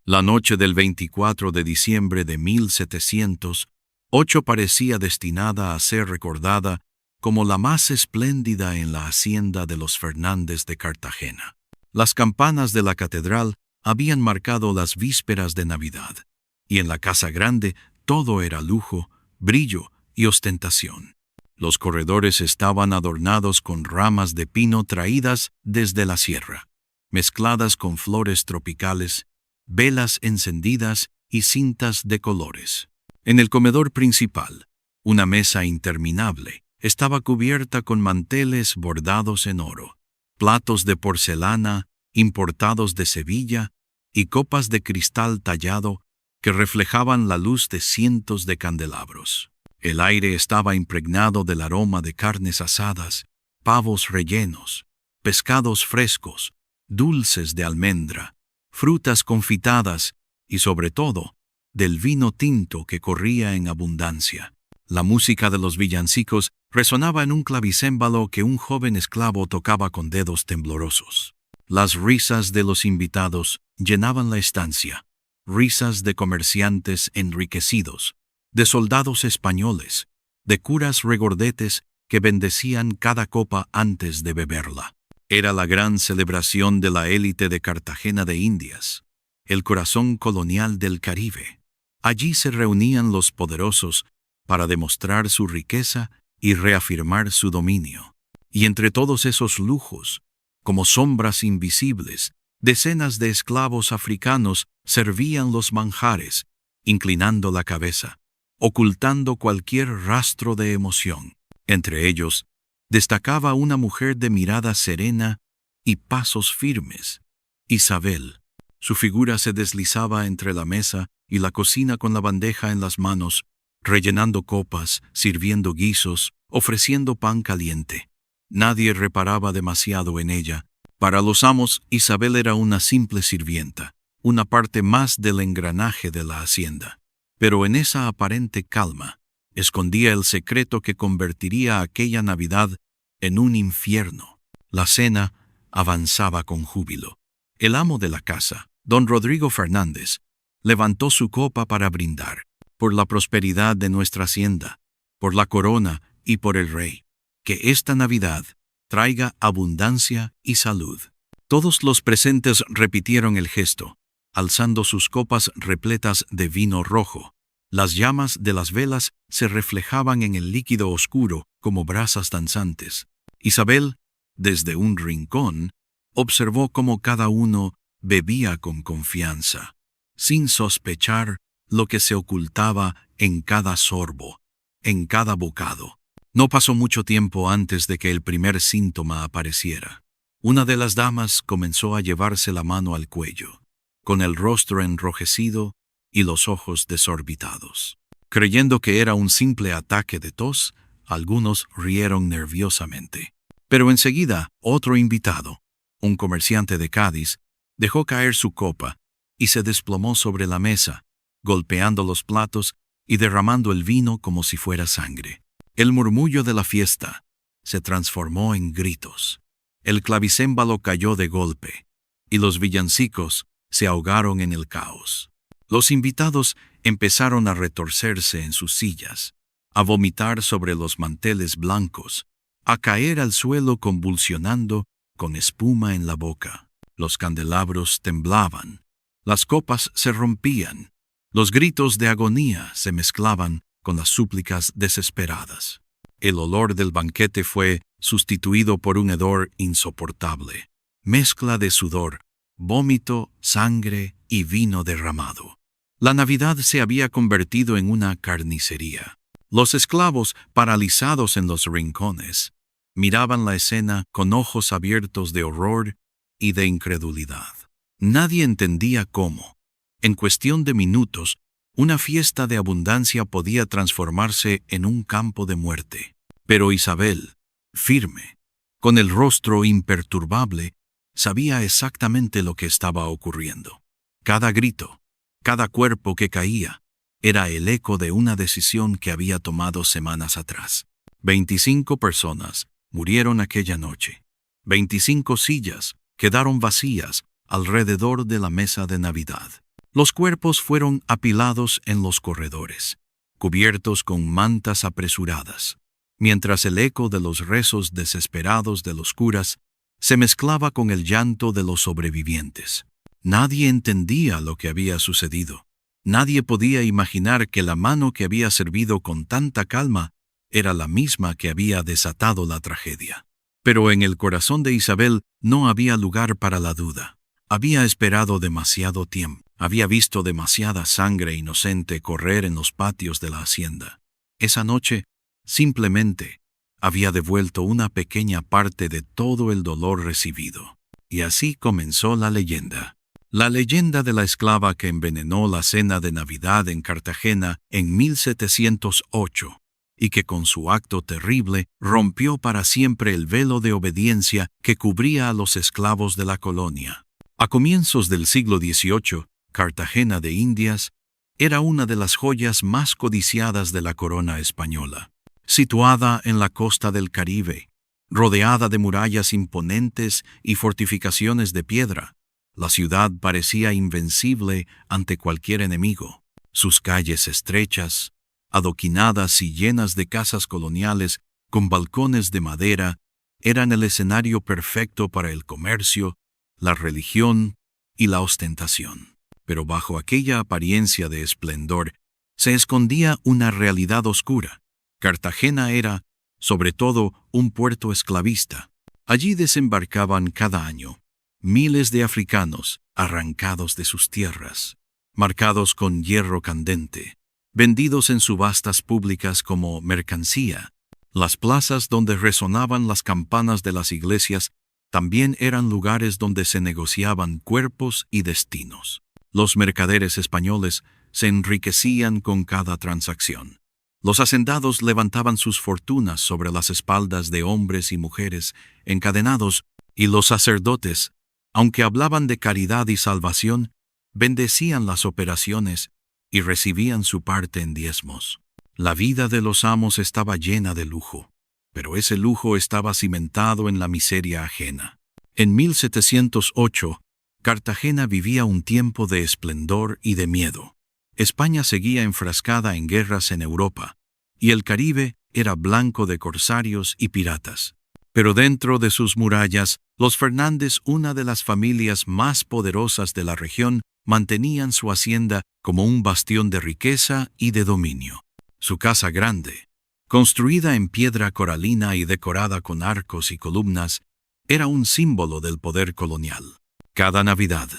La noche del 24 de diciembre de 1708 parecía destinada a ser recordada como la más espléndida en la hacienda de los Fernández de Cartagena. Las campanas de la catedral habían marcado las vísperas de Navidad, y en la casa grande todo era lujo, brillo y ostentación. Los corredores estaban adornados con ramas de pino traídas desde la sierra, mezcladas con flores tropicales, velas encendidas y cintas de colores. En el comedor principal, una mesa interminable estaba cubierta con manteles bordados en oro, platos de porcelana importados de Sevilla y copas de cristal tallado que reflejaban la luz de cientos de candelabros. El aire estaba impregnado del aroma de carnes asadas, pavos rellenos, pescados frescos, dulces de almendra, frutas confitadas y, sobre todo, del vino tinto que corría en abundancia. La música de los villancicos resonaba en un clavicémbalo que un joven esclavo tocaba con dedos temblorosos. Las risas de los invitados llenaban la estancia, risas de comerciantes enriquecidos, de soldados españoles, de curas regordetes que bendecían cada copa antes de beberla. Era la gran celebración de la élite de Cartagena de Indias, el corazón colonial del Caribe. Allí se reunían los poderosos para demostrar su riqueza y reafirmar su dominio. Y entre todos esos lujos, como sombras invisibles, decenas de esclavos africanos servían los manjares, inclinando la cabeza, ocultando cualquier rastro de emoción. Entre ellos, destacaba una mujer de mirada serena y pasos firmes, Isabel. Su figura se deslizaba entre la mesa y la cocina con la bandeja en las manos, rellenando copas, sirviendo guisos, ofreciendo pan caliente. Nadie reparaba demasiado en ella. Para los amos, Isabel era una simple sirvienta, una parte más del engranaje de la hacienda. Pero en esa aparente calma, escondía el secreto que convertiría aquella Navidad en un infierno. La cena avanzaba con júbilo. El amo de la casa, don Rodrigo Fernández, levantó su copa para brindar por la prosperidad de nuestra hacienda, por la corona y por el rey. Que esta Navidad traiga abundancia y salud. Todos los presentes repitieron el gesto, alzando sus copas repletas de vino rojo. Las llamas de las velas se reflejaban en el líquido oscuro como brasas danzantes. Isabel, desde un rincón, observó cómo cada uno bebía con confianza, sin sospechar lo que se ocultaba en cada sorbo, en cada bocado. No pasó mucho tiempo antes de que el primer síntoma apareciera. Una de las damas comenzó a llevarse la mano al cuello, con el rostro enrojecido y los ojos desorbitados. Creyendo que era un simple ataque de tos, algunos rieron nerviosamente. Pero enseguida, otro invitado, un comerciante de Cádiz, dejó caer su copa y se desplomó sobre la mesa, golpeando los platos y derramando el vino como si fuera sangre. El murmullo de la fiesta se transformó en gritos. El clavicémbalo cayó de golpe, y los villancicos se ahogaron en el caos. Los invitados empezaron a retorcerse en sus sillas, a vomitar sobre los manteles blancos, a caer al suelo convulsionando con espuma en la boca. Los candelabros temblaban, las copas se rompían, los gritos de agonía se mezclaban con las súplicas desesperadas. El olor del banquete fue sustituido por un hedor insoportable, mezcla de sudor, vómito, sangre y vino derramado. La Navidad se había convertido en una carnicería. Los esclavos, paralizados en los rincones, miraban la escena con ojos abiertos de horror y de incredulidad. Nadie entendía cómo, en cuestión de minutos, una fiesta de abundancia podía transformarse en un campo de muerte. Pero Isabel, firme, con el rostro imperturbable, sabía exactamente lo que estaba ocurriendo. Cada grito, cada cuerpo que caía, era el eco de una decisión que había tomado semanas atrás. 25 personas murieron aquella noche. 25 sillas quedaron vacías alrededor de la mesa de Navidad. Los cuerpos fueron apilados en los corredores, cubiertos con mantas apresuradas, mientras el eco de los rezos desesperados de los curas se mezclaba con el llanto de los sobrevivientes. Nadie entendía lo que había sucedido. Nadie podía imaginar que la mano que había servido con tanta calma era la misma que había desatado la tragedia. Pero en el corazón de Isabel no había lugar para la duda. Había esperado demasiado tiempo. Había visto demasiada sangre inocente correr en los patios de la hacienda. Esa noche, simplemente, había devuelto una pequeña parte de todo el dolor recibido. Y así comenzó la leyenda. La leyenda de la esclava que envenenó la cena de Navidad en Cartagena en 1708, y que con su acto terrible rompió para siempre el velo de obediencia que cubría a los esclavos de la colonia. A comienzos del siglo XVIII, Cartagena de Indias era una de las joyas más codiciadas de la corona española. Situada en la costa del Caribe, rodeada de murallas imponentes y fortificaciones de piedra, la ciudad parecía invencible ante cualquier enemigo. Sus calles estrechas, adoquinadas y llenas de casas coloniales con balcones de madera, eran el escenario perfecto para el comercio, la religión y la ostentación. Pero bajo aquella apariencia de esplendor se escondía una realidad oscura. Cartagena era, sobre todo, un puerto esclavista. Allí desembarcaban cada año miles de africanos arrancados de sus tierras, marcados con hierro candente, vendidos en subastas públicas como mercancía. Las plazas donde resonaban las campanas de las iglesias también eran lugares donde se negociaban cuerpos y destinos. Los mercaderes españoles se enriquecían con cada transacción. Los hacendados levantaban sus fortunas sobre las espaldas de hombres y mujeres encadenados, y los sacerdotes, aunque hablaban de caridad y salvación, bendecían las operaciones y recibían su parte en diezmos. La vida de los amos estaba llena de lujo, pero ese lujo estaba cimentado en la miseria ajena. En 1708, Cartagena vivía un tiempo de esplendor y de miedo. España seguía enfrascada en guerras en Europa, y el Caribe era blanco de corsarios y piratas. Pero dentro de sus murallas, los Fernández, una de las familias más poderosas de la región, mantenían su hacienda como un bastión de riqueza y de dominio. Su casa grande, construida en piedra coralina y decorada con arcos y columnas, era un símbolo del poder colonial. Cada Navidad,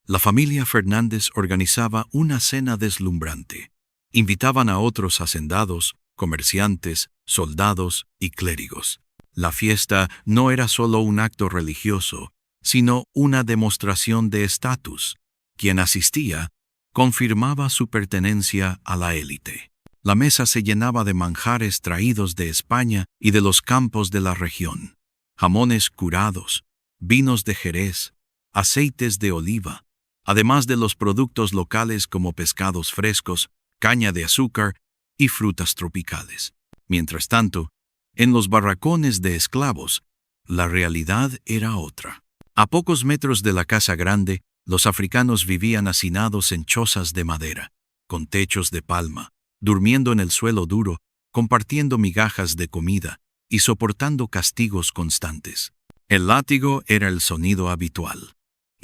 la familia Fernández organizaba una cena deslumbrante. Invitaban a otros hacendados, comerciantes, soldados y clérigos. La fiesta no era solo un acto religioso, sino una demostración de estatus. Quien asistía confirmaba su pertenencia a la élite. La mesa se llenaba de manjares traídos de España y de los campos de la región. Jamones curados, vinos de Jerez, aceites de oliva, además de los productos locales como pescados frescos, caña de azúcar y frutas tropicales. Mientras tanto, en los barracones de esclavos, la realidad era otra. A pocos metros de la casa grande, los africanos vivían hacinados en chozas de madera, con techos de palma, durmiendo en el suelo duro, compartiendo migajas de comida y soportando castigos constantes. El látigo era el sonido habitual,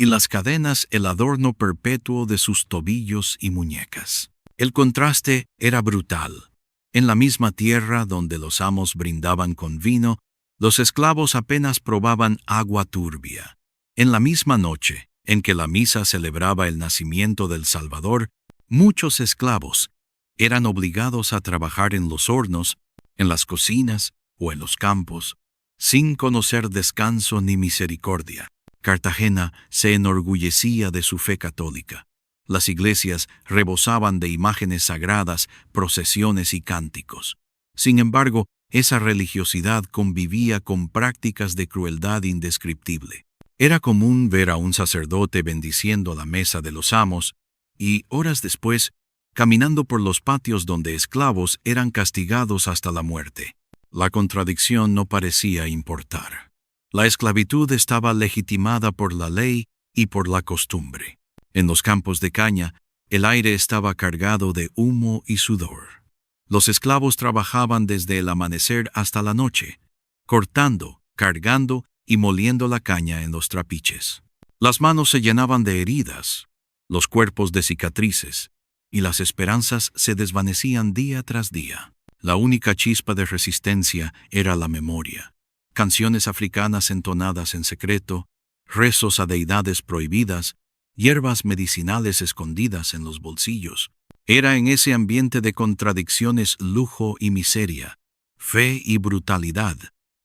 y las cadenas el adorno perpetuo de sus tobillos y muñecas. El contraste era brutal. En la misma tierra donde los amos brindaban con vino, los esclavos apenas probaban agua turbia. En la misma noche en que la misa celebraba el nacimiento del Salvador, muchos esclavos eran obligados a trabajar en los hornos, en las cocinas o en los campos, sin conocer descanso ni misericordia. Cartagena se enorgullecía de su fe católica. Las iglesias rebosaban de imágenes sagradas, procesiones y cánticos. Sin embargo, esa religiosidad convivía con prácticas de crueldad indescriptible. Era común ver a un sacerdote bendiciendo la mesa de los amos y, horas después, caminando por los patios donde esclavos eran castigados hasta la muerte. La contradicción no parecía importar. La esclavitud estaba legitimada por la ley y por la costumbre. En los campos de caña, el aire estaba cargado de humo y sudor. Los esclavos trabajaban desde el amanecer hasta la noche, cortando, cargando y moliendo la caña en los trapiches. Las manos se llenaban de heridas, los cuerpos de cicatrices, y las esperanzas se desvanecían día tras día. La única chispa de resistencia era la memoria. Canciones africanas entonadas en secreto, rezos a deidades prohibidas, hierbas medicinales escondidas en los bolsillos. Era en ese ambiente de contradicciones, lujo y miseria, fe y brutalidad,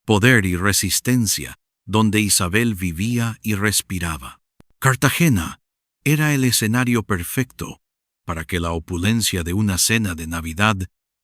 poder y resistencia, donde Isabel vivía y respiraba. Cartagena era el escenario perfecto para que la opulencia de una cena de Navidad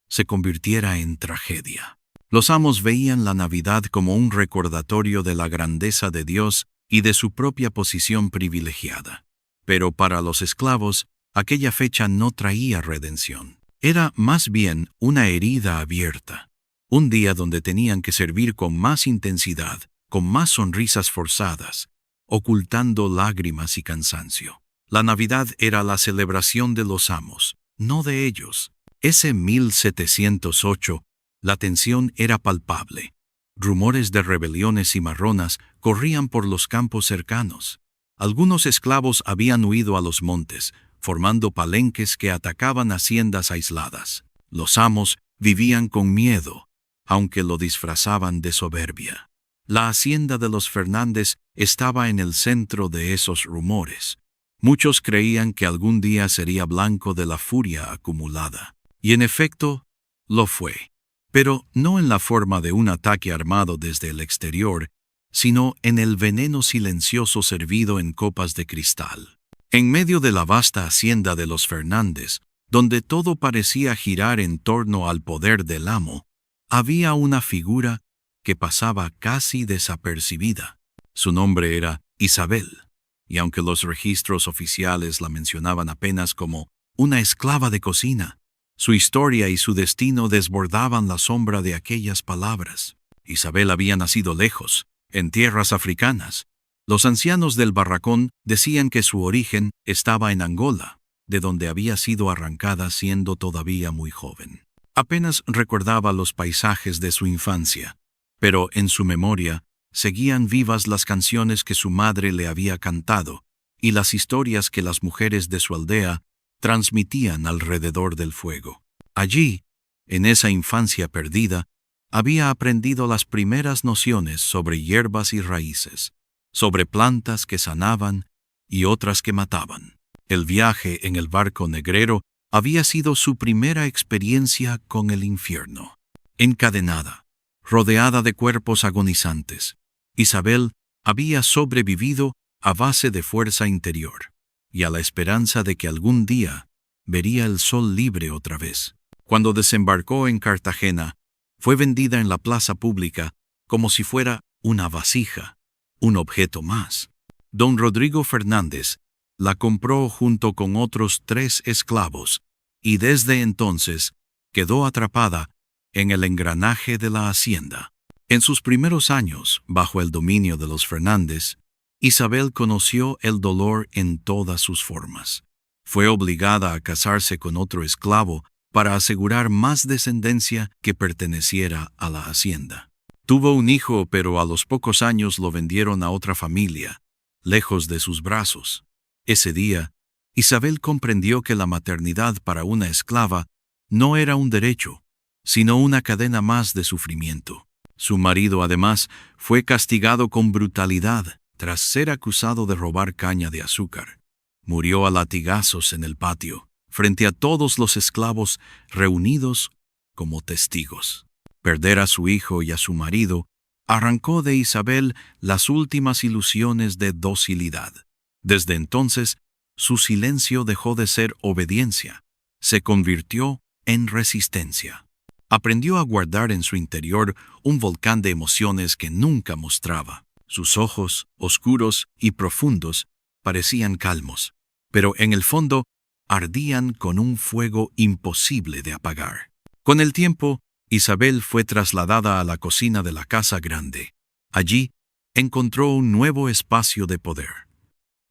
se convirtiera en tragedia. Los amos veían la Navidad como un recordatorio de la grandeza de Dios y de su propia posición privilegiada. Pero para los esclavos, aquella fecha no traía redención. Era más bien una herida abierta, un día donde tenían que servir con más intensidad, con más sonrisas forzadas, ocultando lágrimas y cansancio. La Navidad era la celebración de los amos, no de ellos. Ese 1708, la tensión era palpable. Rumores de rebeliones cimarronas corrían por los campos cercanos. Algunos esclavos habían huido a los montes, formando palenques que atacaban haciendas aisladas. Los amos vivían con miedo, aunque lo disfrazaban de soberbia. La hacienda de los Fernández estaba en el centro de esos rumores. Muchos creían que algún día sería blanco de la furia acumulada. Y en efecto, lo fue. Pero no en la forma de un ataque armado desde el exterior, sino en el veneno silencioso servido en copas de cristal. En medio de la vasta hacienda de los Fernández, donde todo parecía girar en torno al poder del amo, había una figura que pasaba casi desapercibida. Su nombre era Isabel, y aunque los registros oficiales la mencionaban apenas como una esclava de cocina, su historia y su destino desbordaban la sombra de aquellas palabras. Isabel había nacido lejos, en tierras africanas. Los ancianos del barracón decían que su origen estaba en Angola, de donde había sido arrancada siendo todavía muy joven. Apenas recordaba los paisajes de su infancia, pero en su memoria seguían vivas las canciones que su madre le había cantado y las historias que las mujeres de su aldea transmitían alrededor del fuego. Allí, en esa infancia perdida, había aprendido las primeras nociones sobre hierbas y raíces, sobre plantas que sanaban y otras que mataban. El viaje en el barco negrero había sido su primera experiencia con el infierno. Encadenada, rodeada de cuerpos agonizantes, Isabel había sobrevivido a base de fuerza interior y a la esperanza de que algún día vería el sol libre otra vez. Cuando desembarcó en Cartagena, fue vendida en la plaza pública como si fuera una vasija, un objeto más. Don Rodrigo Fernández la compró junto con otros 3 esclavos y desde entonces quedó atrapada en el engranaje de la hacienda. En sus primeros años, bajo el dominio de los Fernández, Isabel conoció el dolor en todas sus formas. Fue obligada a casarse con otro esclavo para asegurar más descendencia que perteneciera a la hacienda. Tuvo un hijo, pero a los pocos años lo vendieron a otra familia, lejos de sus brazos. Ese día, Isabel comprendió que la maternidad para una esclava no era un derecho, sino una cadena más de sufrimiento. Su marido, además, fue castigado con brutalidad tras ser acusado de robar caña de azúcar. Murió a latigazos en el patio, frente a todos los esclavos reunidos como testigos. Perder a su hijo y a su marido arrancó de Isabel las últimas ilusiones de docilidad. Desde entonces, su silencio dejó de ser obediencia, se convirtió en resistencia. Aprendió a guardar en su interior un volcán de emociones que nunca mostraba. Sus ojos, oscuros y profundos, parecían calmos, pero en el fondo ardían con un fuego imposible de apagar. Con el tiempo, Isabel fue trasladada a la cocina de la casa grande. Allí encontró un nuevo espacio de poder.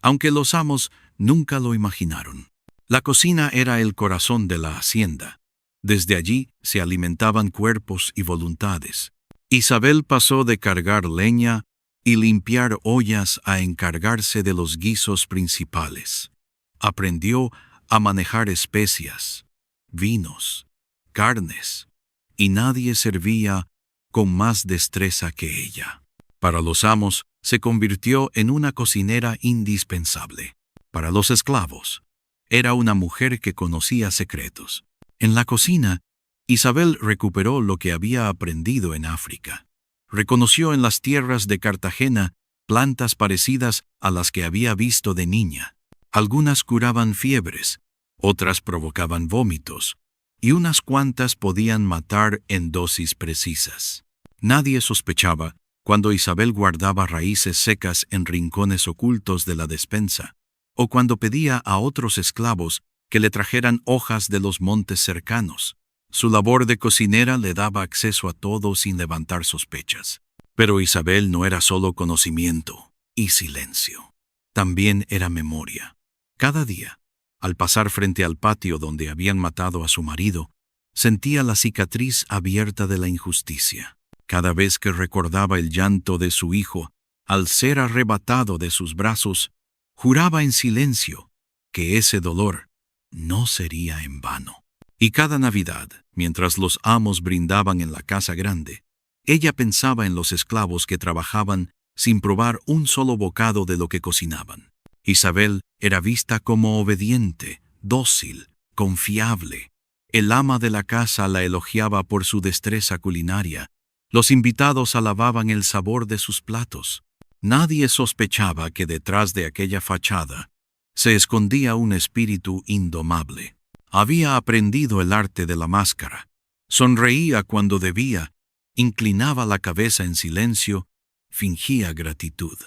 aunque los amos nunca lo imaginaron. La cocina era el corazón de la hacienda. Desde allí se alimentaban cuerpos y voluntades. Isabel pasó de cargar leña y limpiar ollas a encargarse de los guisos principales. Aprendió a manejar especias, vinos, carnes, y nadie servía con más destreza que ella. Para los amos, se convirtió en una cocinera indispensable. Para los esclavos, era una mujer que conocía secretos. En la cocina, Isabel recuperó lo que había aprendido en África. Reconoció en las tierras de Cartagena plantas parecidas a las que había visto de niña. Algunas curaban fiebres, otras provocaban vómitos, y unas cuantas podían matar en dosis precisas. Nadie sospechaba cuando Isabel guardaba raíces secas en rincones ocultos de la despensa, o cuando pedía a otros esclavos que le trajeran hojas de los montes cercanos. Su labor de cocinera le daba acceso a todo sin levantar sospechas. Pero Isabel no era solo conocimiento y silencio. También era memoria. Cada día, al pasar frente al patio donde habían matado a su marido, sentía la cicatriz abierta de la injusticia. Cada vez que recordaba el llanto de su hijo al ser arrebatado de sus brazos, juraba en silencio que ese dolor no sería en vano. Y cada Navidad, mientras los amos brindaban en la casa grande, ella pensaba en los esclavos que trabajaban sin probar un solo bocado de lo que cocinaban. Isabel era vista como obediente, dócil, confiable. El ama de la casa la elogiaba por su destreza culinaria. Los invitados alababan el sabor de sus platos. Nadie sospechaba que detrás de aquella fachada se escondía un espíritu indomable. Había aprendido el arte de la máscara. Sonreía cuando debía, inclinaba la cabeza en silencio, fingía gratitud.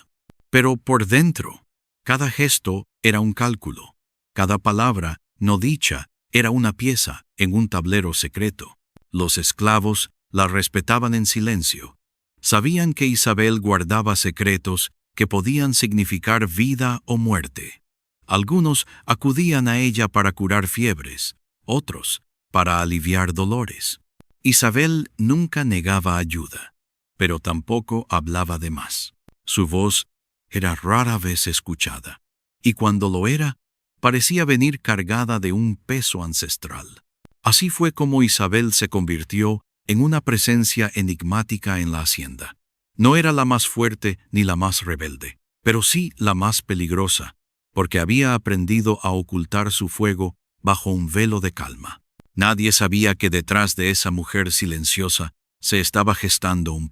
Pero por dentro, cada gesto era un cálculo. Cada palabra no dicha era una pieza en un tablero secreto. Los esclavos la respetaban en silencio. Sabían que Isabel guardaba secretos que podían significar vida o muerte. Algunos acudían a ella para curar fiebres, otros para aliviar dolores. Isabel nunca negaba ayuda, pero tampoco hablaba de más. Su voz era rara vez escuchada, y cuando lo era, parecía venir cargada de un peso ancestral. Así fue como Isabel se convirtió en una presencia enigmática en la hacienda. No era la más fuerte ni la más rebelde, pero sí la más peligrosa, porque había aprendido a ocultar su fuego bajo un velo de calma. Nadie sabía que detrás de esa mujer silenciosa se estaba gestando un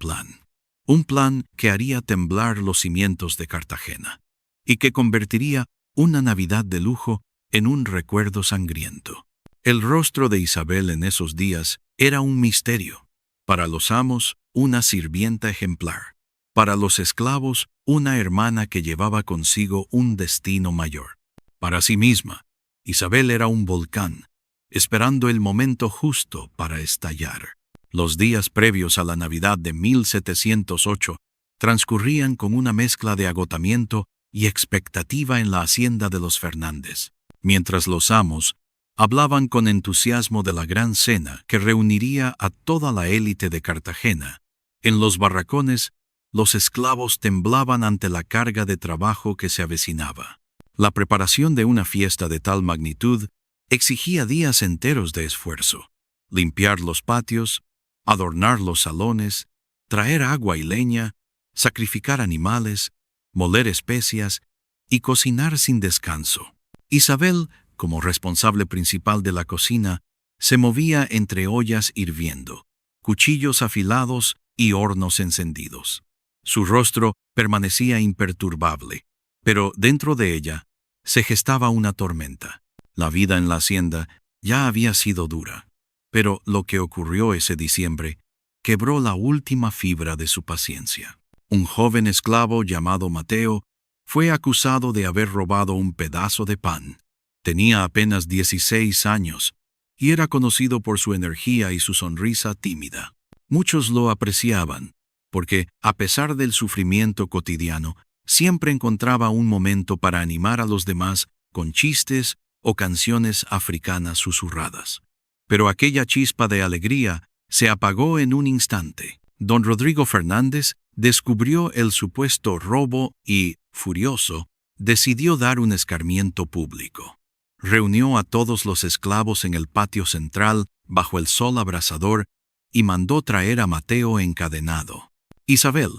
plan que haría temblar los cimientos de Cartagena, y que convertiría una Navidad de lujo en un recuerdo sangriento. El rostro de Isabel en esos días era un misterio. Para los amos, una sirvienta ejemplar. Para los esclavos, una hermana que llevaba consigo un destino mayor. Para sí misma, Isabel era un volcán, esperando el momento justo para estallar. Los días previos a la Navidad de 1708 transcurrían con una mezcla de agotamiento y expectativa en la hacienda de los Fernández, mientras los amos hablaban con entusiasmo de la gran cena que reuniría a toda la élite de Cartagena. En los barracones, los esclavos temblaban ante la carga de trabajo que se avecinaba. La preparación de una fiesta de tal magnitud exigía días enteros de esfuerzo. Limpiar los patios, adornar los salones, traer agua y leña, sacrificar animales, moler especias y cocinar sin descanso. Isabel, como responsable principal de la cocina, se movía entre ollas hirviendo, cuchillos afilados y hornos encendidos. Su rostro permanecía imperturbable, pero dentro de ella se gestaba una tormenta. La vida en la hacienda ya había sido dura, pero lo que ocurrió ese diciembre quebró la última fibra de su paciencia. Un joven esclavo llamado Mateo fue acusado de haber robado un pedazo de pan. Tenía apenas 16 años y era conocido por su energía y su sonrisa tímida. Muchos lo apreciaban, porque, a pesar del sufrimiento cotidiano, siempre encontraba un momento para animar a los demás con chistes o canciones africanas susurradas. Pero aquella chispa de alegría se apagó en un instante. Don Rodrigo Fernández descubrió el supuesto robo y, furioso, decidió dar un escarmiento público. Reunió a todos los esclavos en el patio central bajo el sol abrasador y mandó traer a Mateo encadenado. Isabel,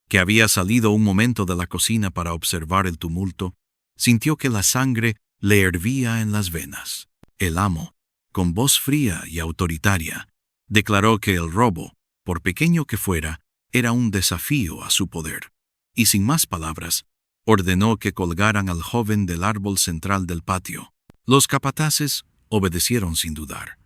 que había salido un momento de la cocina para observar el tumulto, sintió que la sangre le hervía en las venas. El amo, con voz fría y autoritaria, declaró que el robo, por pequeño que fuera, era un desafío a su poder, y sin más palabras, ordenó que colgaran al joven del árbol central del patio. Los capataces obedecieron sin dudar.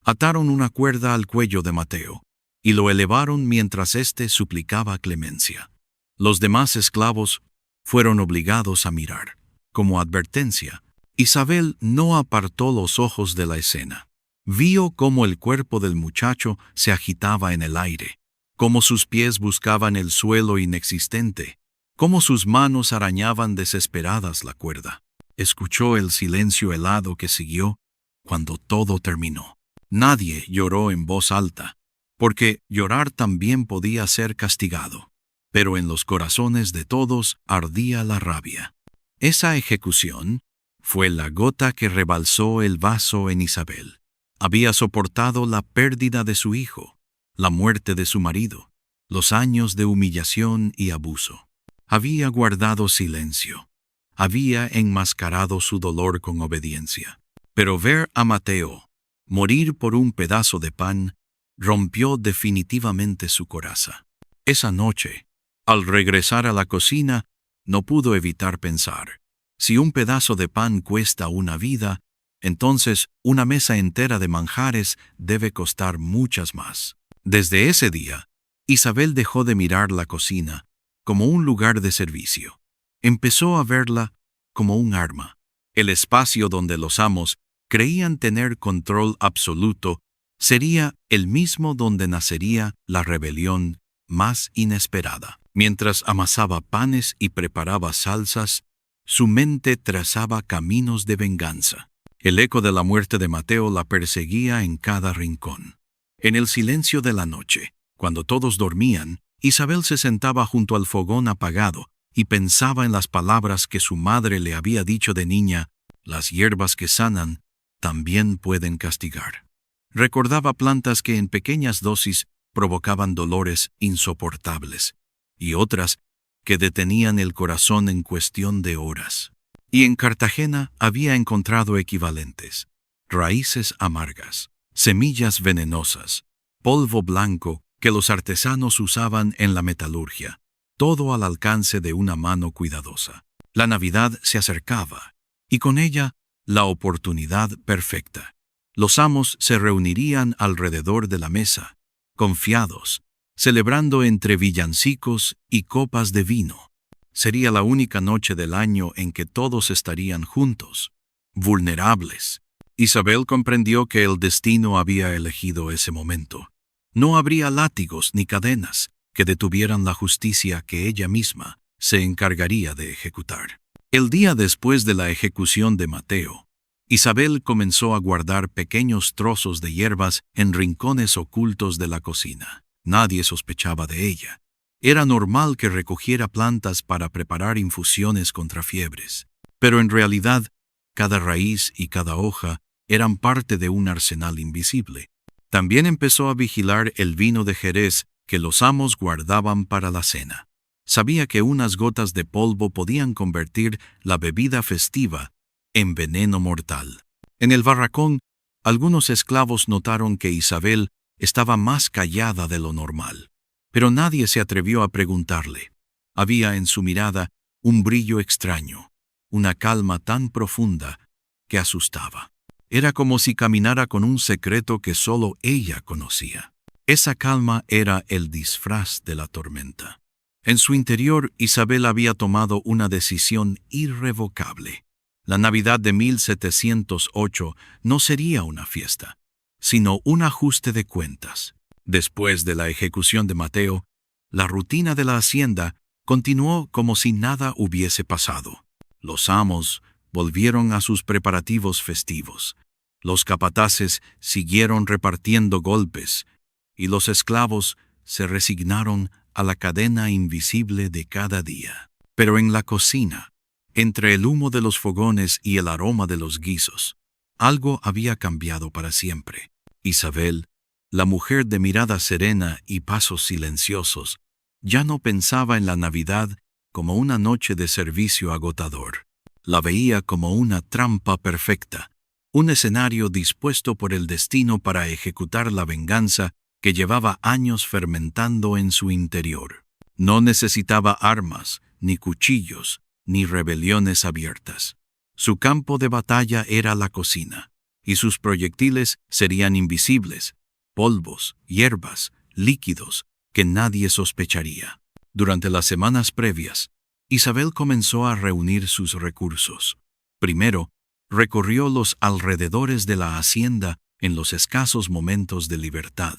Ataron una cuerda al cuello de Mateo y lo elevaron mientras éste suplicaba clemencia. Los demás esclavos fueron obligados a mirar. Como advertencia, Isabel no apartó los ojos de la escena. Vio cómo el cuerpo del muchacho se agitaba en el aire, cómo sus pies buscaban el suelo inexistente, cómo sus manos arañaban desesperadas la cuerda. Escuchó el silencio helado que siguió cuando todo terminó. Nadie lloró en voz alta, porque llorar también podía ser castigado. Pero en los corazones de todos ardía la rabia. Esa ejecución fue la gota que rebalsó el vaso en Isabel. Había soportado la pérdida de su hijo, la muerte de su marido, los años de humillación y abuso. Había guardado silencio. Había enmascarado su dolor con obediencia. Pero ver a Mateo morir por un pedazo de pan rompió definitivamente su coraza. Esa noche, al regresar a la cocina, no pudo evitar pensar: si un pedazo de pan cuesta una vida, entonces una mesa entera de manjares debe costar muchas más. Desde ese día, Isabel dejó de mirar la cocina como un lugar de servicio. Empezó a verla como un arma, el espacio donde los amos creían tener control absoluto sería el mismo donde nacería la rebelión más inesperada. Mientras amasaba panes y preparaba salsas, su mente trazaba caminos de venganza. El eco de la muerte de Mateo la perseguía en cada rincón. En el silencio de la noche, cuando todos dormían, Isabel se sentaba junto al fogón apagado y pensaba en las palabras que su madre le había dicho de niña: las hierbas que sanan también pueden castigar. Recordaba plantas que en pequeñas dosis provocaban dolores insoportables, y otras que detenían el corazón en cuestión de horas. Y en Cartagena había encontrado equivalentes: raíces amargas, semillas venenosas, polvo blanco que los artesanos usaban en la metalurgia, todo al alcance de una mano cuidadosa. La Navidad se acercaba, y con ella la oportunidad perfecta. Los amos se reunirían alrededor de la mesa, confiados, celebrando entre villancicos y copas de vino. Sería la única noche del año en que todos estarían juntos, vulnerables. Isabel comprendió que el destino había elegido ese momento. No habría látigos ni cadenas que detuvieran la justicia que ella misma se encargaría de ejecutar. El día después de la ejecución de Mateo, Isabel comenzó a guardar pequeños trozos de hierbas en rincones ocultos de la cocina. Nadie sospechaba de ella. Era normal que recogiera plantas para preparar infusiones contra fiebres. Pero en realidad, cada raíz y cada hoja eran parte de un arsenal invisible. También empezó a vigilar el vino de Jerez que los amos guardaban para la cena. Sabía que unas gotas de polvo podían convertir la bebida festiva en veneno mortal. En el barracón, algunos esclavos notaron que Isabel estaba más callada de lo normal, pero nadie se atrevió a preguntarle. Había en su mirada un brillo extraño, una calma tan profunda que asustaba. Era como si caminara con un secreto que solo ella conocía. Esa calma era el disfraz de la tormenta. En su interior, Isabel había tomado una decisión irrevocable. La Navidad de 1708 no sería una fiesta, sino un ajuste de cuentas. Después de la ejecución de Mateo, la rutina de la hacienda continuó como si nada hubiese pasado. Los amos volvieron a sus preparativos festivos. Los capataces siguieron repartiendo golpes, y los esclavos se resignaron a la cadena invisible de cada día. Pero en la cocina, entre el humo de los fogones y el aroma de los guisos, algo había cambiado para siempre. Isabel, la mujer de mirada serena y pasos silenciosos, ya no pensaba en la Navidad como una noche de servicio agotador. La veía como una trampa perfecta, un escenario dispuesto por el destino para ejecutar la venganza que llevaba años fermentando en su interior. No necesitaba armas, ni cuchillos, ni rebeliones abiertas. Su campo de batalla era la cocina, y sus proyectiles serían invisibles, polvos, hierbas, líquidos, que nadie sospecharía. Durante las semanas previas, Isabel comenzó a reunir sus recursos. Primero, recorrió los alrededores de la hacienda en los escasos momentos de libertad,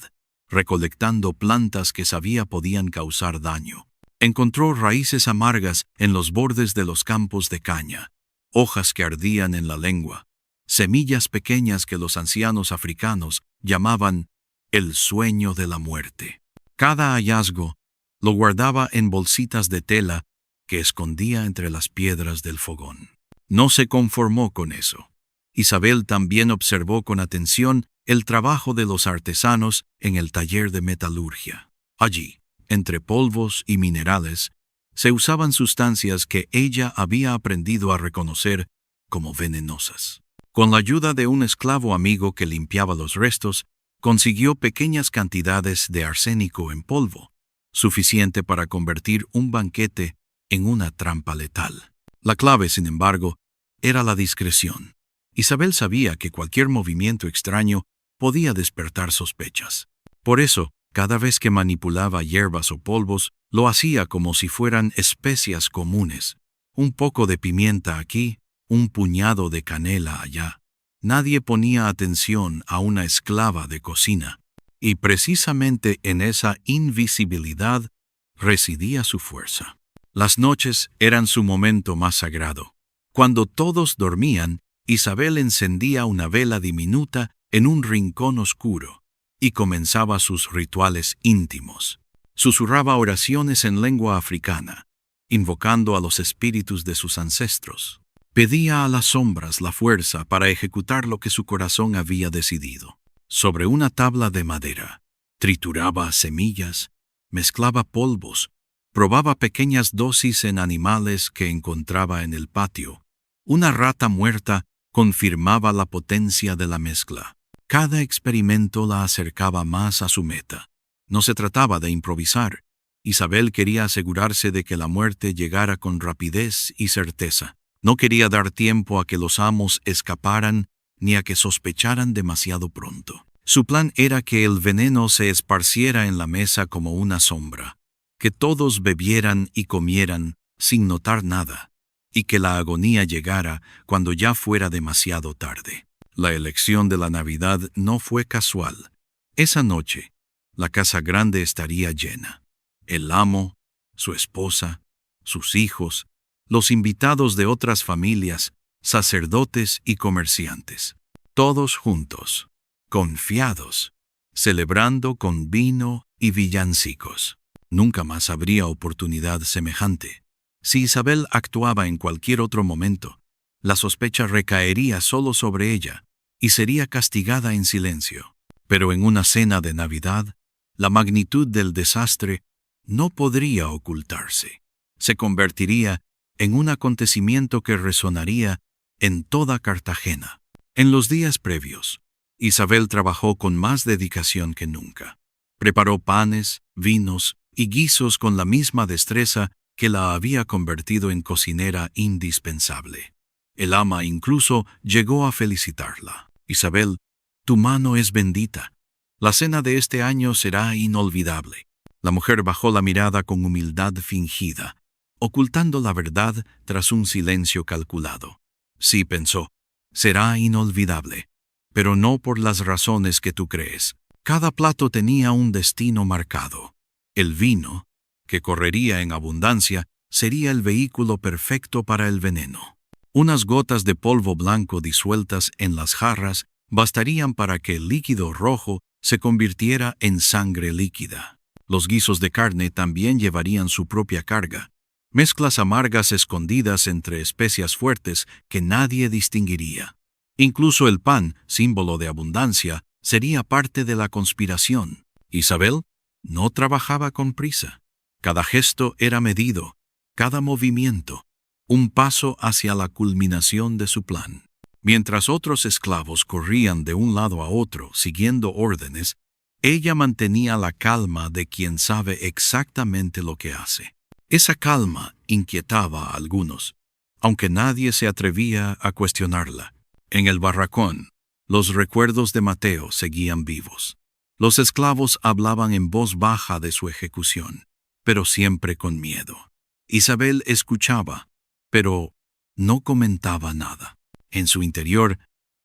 recolectando plantas que sabía podían causar daño. Encontró raíces amargas en los bordes de los campos de caña, hojas que ardían en la lengua, semillas pequeñas que los ancianos africanos llamaban el sueño de la muerte. Cada hallazgo lo guardaba en bolsitas de tela que escondía entre las piedras del fogón. No se conformó con eso. Isabel también observó con atención el trabajo de los artesanos en el taller de metalurgia. Allí, entre polvos y minerales, se usaban sustancias que ella había aprendido a reconocer como venenosas. Con la ayuda de un esclavo amigo que limpiaba los restos, consiguió pequeñas cantidades de arsénico en polvo, suficiente para convertir un banquete en una trampa letal. La clave, sin embargo, era la discreción. Isabel sabía que cualquier movimiento extraño podía despertar sospechas. Por eso, cada vez que manipulaba hierbas o polvos, lo hacía como si fueran especias comunes. Un poco de pimienta aquí, un puñado de canela allá. Nadie ponía atención a una esclava de cocina, y precisamente en esa invisibilidad residía su fuerza. Las noches eran su momento más sagrado. Cuando todos dormían, Isabel encendía una vela diminuta en un rincón oscuro y comenzaba sus rituales íntimos. Susurraba oraciones en lengua africana, invocando a los espíritus de sus ancestros. Pedía a las sombras la fuerza para ejecutar lo que su corazón había decidido. Sobre una tabla de madera, trituraba semillas, mezclaba polvos, probaba pequeñas dosis en animales que encontraba en el patio. Una rata muerta confirmaba la potencia de la mezcla. Cada experimento la acercaba más a su meta. No se trataba de improvisar. Isabel quería asegurarse de que la muerte llegara con rapidez y certeza. No quería dar tiempo a que los amos escaparan ni a que sospecharan demasiado pronto. Su plan era que el veneno se esparciera en la mesa como una sombra, que todos bebieran y comieran sin notar nada, y que la agonía llegara cuando ya fuera demasiado tarde. La elección de la Navidad no fue casual. Esa noche, la casa grande estaría llena. El amo, su esposa, sus hijos, los invitados de otras familias, sacerdotes y comerciantes. Todos juntos, confiados, celebrando con vino y villancicos. Nunca más habría oportunidad semejante. Si Isabel actuaba en cualquier otro momento, la sospecha recaería solo sobre ella y sería castigada en silencio. Pero en una cena de Navidad, la magnitud del desastre no podría ocultarse. Se convertiría en un acontecimiento que resonaría en toda Cartagena. En los días previos, Isabel trabajó con más dedicación que nunca. Preparó panes, vinos y guisos con la misma destreza que la había convertido en cocinera indispensable. El ama incluso llegó a felicitarla. Isabel, tu mano es bendita. La cena de este año será inolvidable. La mujer bajó la mirada con humildad fingida, ocultando la verdad tras un silencio calculado. Sí, pensó, será inolvidable, pero no por las razones que tú crees. Cada plato tenía un destino marcado. El vino, que correría en abundancia, sería el vehículo perfecto para el veneno. Unas gotas de polvo blanco disueltas en las jarras bastarían para que el líquido rojo se convirtiera en sangre líquida. Los guisos de carne también llevarían su propia carga, mezclas amargas escondidas entre especias fuertes que nadie distinguiría. Incluso el pan, símbolo de abundancia, sería parte de la conspiración. Isabel no trabajaba con prisa. Cada gesto era medido, cada movimiento, un paso hacia la culminación de su plan. Mientras otros esclavos corrían de un lado a otro siguiendo órdenes, ella mantenía la calma de quien sabe exactamente lo que hace. Esa calma inquietaba a algunos, aunque nadie se atrevía a cuestionarla. En el barracón, los recuerdos de Mateo seguían vivos. Los esclavos hablaban en voz baja de su ejecución, pero siempre con miedo. Isabel escuchaba, pero no comentaba nada. En su interior,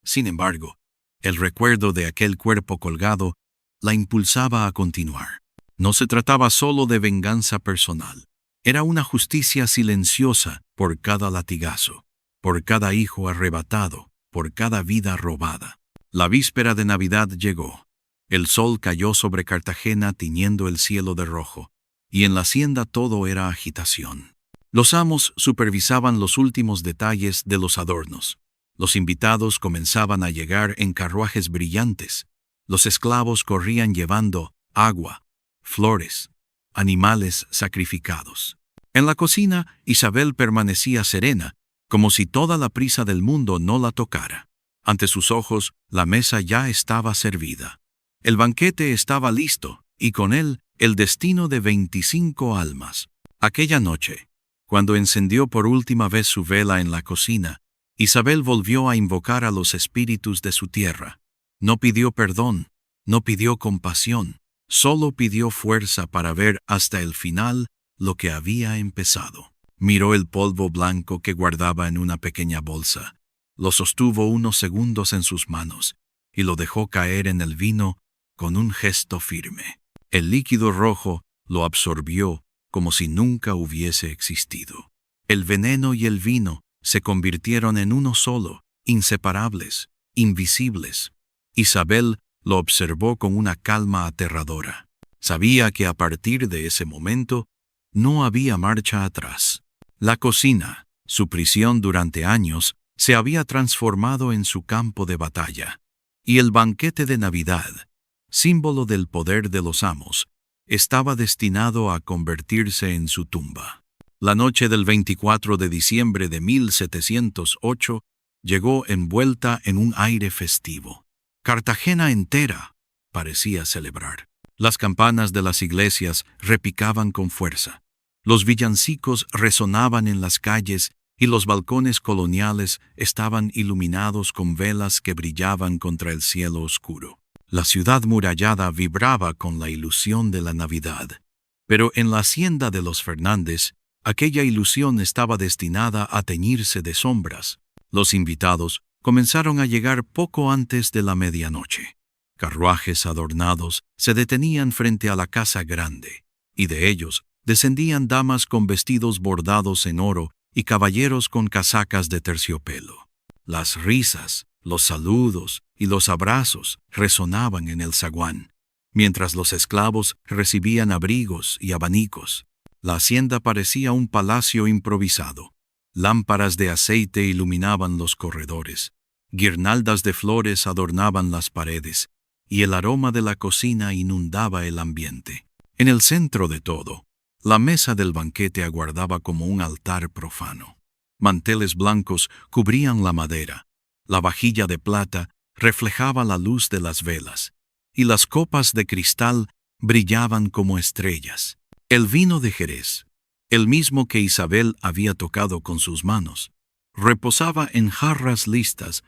sin embargo, el recuerdo de aquel cuerpo colgado la impulsaba a continuar. No se trataba solo de venganza personal. Era una justicia silenciosa por cada latigazo, por cada hijo arrebatado, por cada vida robada. La víspera de Navidad llegó. El sol cayó sobre Cartagena tiñendo el cielo de rojo, y en la hacienda todo era agitación. Los amos supervisaban los últimos detalles de los adornos. Los invitados comenzaban a llegar en carruajes brillantes. Los esclavos corrían llevando agua, flores, animales sacrificados. En la cocina, Isabel permanecía serena, como si toda la prisa del mundo no la tocara. Ante sus ojos, la mesa ya estaba servida. El banquete estaba listo, y con él, el destino de 25 almas. Aquella noche, cuando encendió por última vez su vela en la cocina, Isabel volvió a invocar a los espíritus de su tierra. No pidió perdón, no pidió compasión, solo pidió fuerza para ver hasta el final lo que había empezado. Miró el polvo blanco que guardaba en una pequeña bolsa, lo sostuvo unos segundos en sus manos y lo dejó caer en el vino con un gesto firme. El líquido rojo lo absorbió como si nunca hubiese existido. El veneno y el vino se convirtieron en uno solo, inseparables, invisibles. Isabel lo observó con una calma aterradora. Sabía que a partir de ese momento no había marcha atrás. La cocina, su prisión durante años, se había transformado en su campo de batalla, y el banquete de Navidad, símbolo del poder de los amos, estaba destinado a convertirse en su tumba. La noche del 24 de diciembre de 1708 llegó envuelta en un aire festivo. Cartagena entera parecía celebrar. Las campanas de las iglesias repicaban con fuerza. Los villancicos resonaban en las calles y los balcones coloniales estaban iluminados con velas que brillaban contra el cielo oscuro. La ciudad murallada vibraba con la ilusión de la Navidad. Pero en la hacienda de los Fernández, aquella ilusión estaba destinada a teñirse de sombras. Los invitados comenzaron a llegar poco antes de la medianoche. Carruajes adornados se detenían frente a la casa grande, y de ellos descendían damas con vestidos bordados en oro y caballeros con casacas de terciopelo. Las risas, los saludos y los abrazos resonaban en el zaguán, mientras los esclavos recibían abrigos y abanicos. La hacienda parecía un palacio improvisado. Lámparas de aceite iluminaban los corredores, guirnaldas de flores adornaban las paredes, y el aroma de la cocina inundaba el ambiente. En el centro de todo, la mesa del banquete aguardaba como un altar profano. Manteles blancos cubrían la madera, la vajilla de plata reflejaba la luz de las velas, y las copas de cristal brillaban como estrellas. El vino de Jerez, el mismo que Isabel había tocado con sus manos, reposaba en jarras listas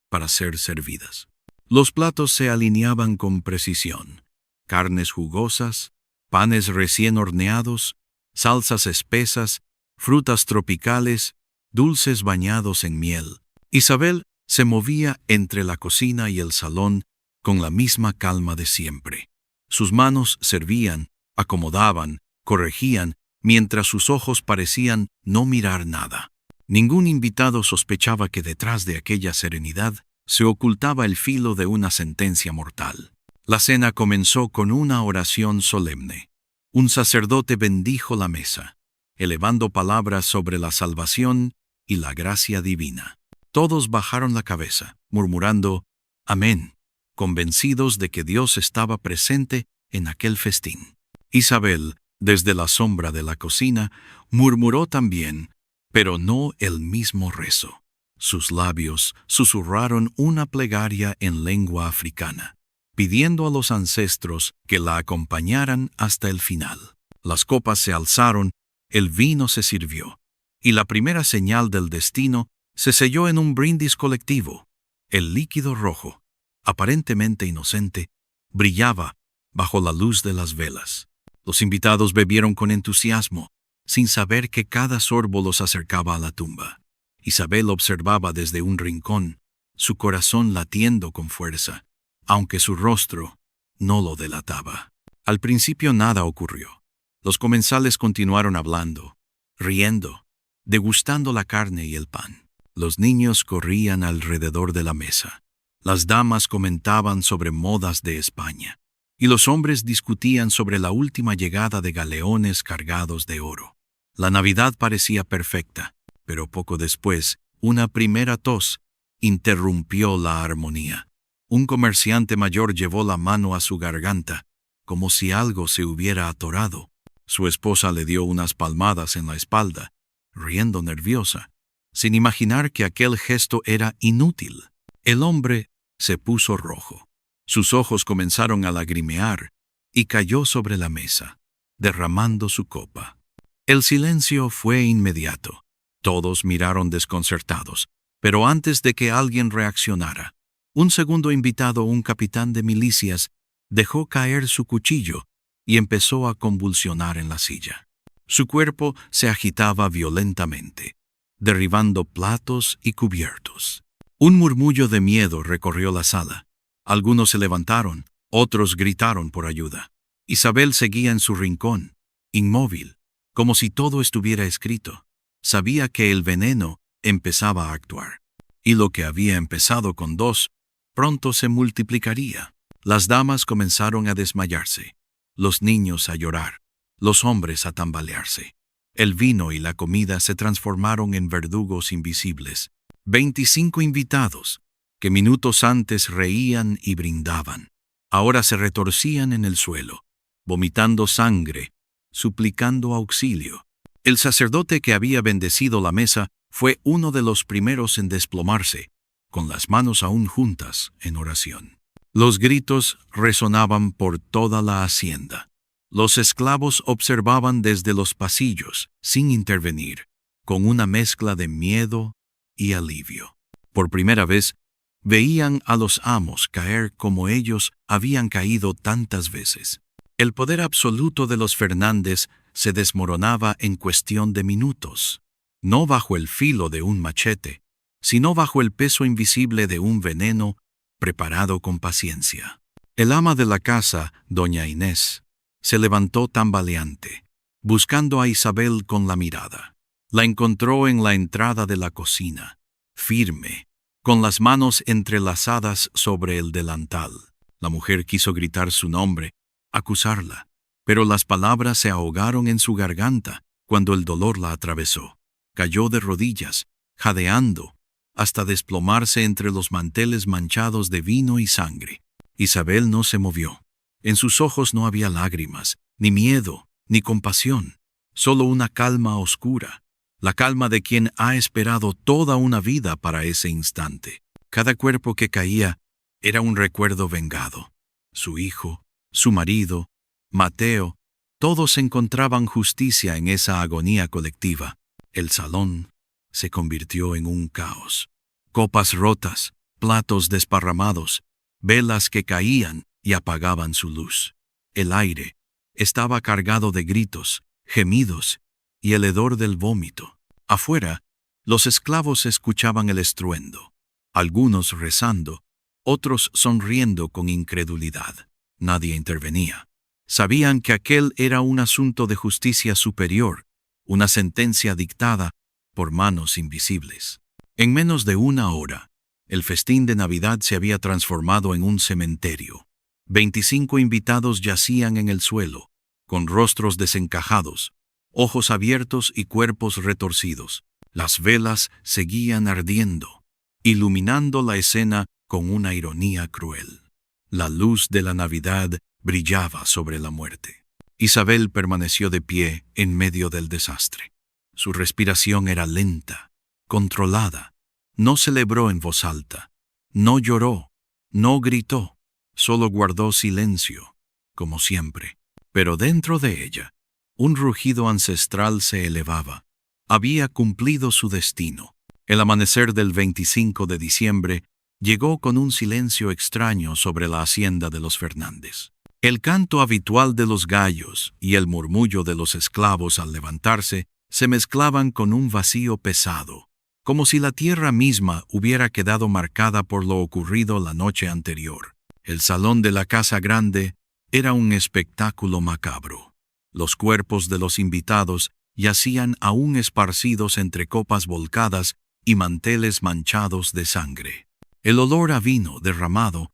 para ser servidas. Los platos se alineaban con precisión: carnes jugosas, panes recién horneados, salsas espesas, frutas tropicales, dulces bañados en miel. Isabel se movía entre la cocina y el salón con la misma calma de siempre. Sus manos servían, acomodaban, corregían mientras sus ojos parecían no mirar nada. Ningún invitado sospechaba que detrás de aquella serenidad se ocultaba el filo de una sentencia mortal. La cena comenzó con una oración solemne. Un sacerdote bendijo la mesa, elevando palabras sobre la salvación y la gracia divina. Todos bajaron la cabeza, murmurando «Amén», convencidos de que Dios estaba presente en aquel festín. Isabel, desde la sombra de la cocina, murmuró también, pero no el mismo rezo. Sus labios susurraron una plegaria en lengua africana, pidiendo a los ancestros que la acompañaran hasta el final. Las copas se alzaron, el vino se sirvió, y la primera señal del destino se selló en un brindis colectivo. El líquido rojo, aparentemente inocente, brillaba bajo la luz de las velas. Los invitados bebieron con entusiasmo, sin saber que cada sorbo los acercaba a la tumba. Isabel observaba desde un rincón, su corazón latiendo con fuerza, aunque su rostro no lo delataba. Al principio nada ocurrió. Los comensales continuaron hablando, riendo, degustando la carne y el pan. Los niños corrían alrededor de la mesa. Las damas comentaban sobre modas de España, y los hombres discutían sobre la última llegada de galeones cargados de oro. La Navidad parecía perfecta, pero poco después, una primera tos interrumpió la armonía. Un comerciante mayor llevó la mano a su garganta, como si algo se hubiera atorado. Su esposa le dio unas palmadas en la espalda, riendo nerviosa, sin imaginar que aquel gesto era inútil. El hombre se puso rojo. Sus ojos comenzaron a lagrimear y cayó sobre la mesa, derramando su copa. El silencio fue inmediato. Todos miraron desconcertados, pero antes de que alguien reaccionara, un segundo invitado, un capitán de milicias, dejó caer su cuchillo y empezó a convulsionar en la silla. Su cuerpo se agitaba violentamente, derribando platos y cubiertos. Un murmullo de miedo recorrió la sala. Algunos se levantaron, otros gritaron por ayuda. Isabel seguía en su rincón, inmóvil, como si todo estuviera escrito. Sabía que el veneno empezaba a actuar, y lo que había empezado con 2, pronto se multiplicaría. Las damas comenzaron a desmayarse, los niños a llorar, los hombres a tambalearse. El vino y la comida se transformaron en verdugos invisibles. 25 invitados, que minutos antes reían y brindaban, ahora se retorcían en el suelo, vomitando sangre, suplicando auxilio. El sacerdote que había bendecido la mesa fue uno de los primeros en desplomarse, con las manos aún juntas en oración. Los gritos resonaban por toda la hacienda. Los esclavos observaban desde los pasillos, sin intervenir, con una mezcla de miedo y alivio. Por primera vez, veían a los amos caer como ellos habían caído tantas veces. El poder absoluto de los Fernández se desmoronaba en cuestión de minutos, no bajo el filo de un machete, sino bajo el peso invisible de un veneno preparado con paciencia. El ama de la casa, doña Inés, se levantó tambaleante, buscando a Isabel con la mirada. La encontró en la entrada de la cocina, firme, con las manos entrelazadas sobre el delantal. La mujer quiso gritar su nombre, acusarla, pero las palabras se ahogaron en su garganta cuando el dolor la atravesó. Cayó de rodillas, jadeando, hasta desplomarse entre los manteles manchados de vino y sangre. Isabel no se movió. En sus ojos no había lágrimas, ni miedo, ni compasión, solo una calma oscura, la calma de quien ha esperado toda una vida para ese instante. Cada cuerpo que caía era un recuerdo vengado. Su hijo, su marido, Mateo, todos encontraban justicia en esa agonía colectiva. El salón se convirtió en un caos. Copas rotas, platos desparramados, velas que caían y apagaban su luz. El aire estaba cargado de gritos, gemidos y el hedor del vómito. Afuera, los esclavos escuchaban el estruendo, algunos rezando, otros sonriendo con incredulidad. Nadie intervenía. Sabían que aquel era un asunto de justicia superior, una sentencia dictada por manos invisibles. En menos de una hora, el festín de Navidad se había transformado en un cementerio. 25 invitados yacían en el suelo, con rostros desencajados, ojos abiertos y cuerpos retorcidos. Las velas seguían ardiendo, iluminando la escena con una ironía cruel. La luz de la Navidad brillaba sobre la muerte. Isabel permaneció de pie en medio del desastre. Su respiración era lenta, controlada. No celebró en voz alta, no lloró, no gritó, solo guardó silencio, como siempre. Pero dentro de ella, un rugido ancestral se elevaba. Había cumplido su destino. El amanecer del 25 de diciembre llegó con un silencio extraño sobre la hacienda de los Fernández. El canto habitual de los gallos y el murmullo de los esclavos al levantarse se mezclaban con un vacío pesado, como si la tierra misma hubiera quedado marcada por lo ocurrido la noche anterior. El salón de la casa grande era un espectáculo macabro. Los cuerpos de los invitados yacían aún esparcidos entre copas volcadas y manteles manchados de sangre. El olor a vino derramado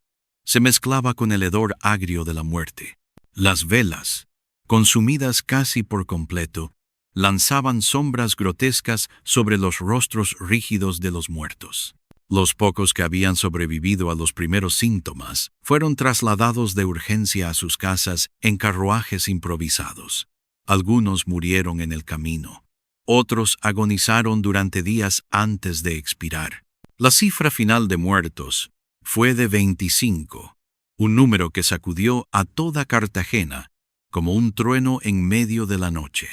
se mezclaba con el hedor agrio de la muerte. Las velas, consumidas casi por completo, lanzaban sombras grotescas sobre los rostros rígidos de los muertos. Los pocos que habían sobrevivido a los primeros síntomas fueron trasladados de urgencia a sus casas en carruajes improvisados. Algunos murieron en el camino. Otros agonizaron durante días antes de expirar. La cifra final de muertos fue de 25, un número que sacudió a toda Cartagena como un trueno en medio de la noche.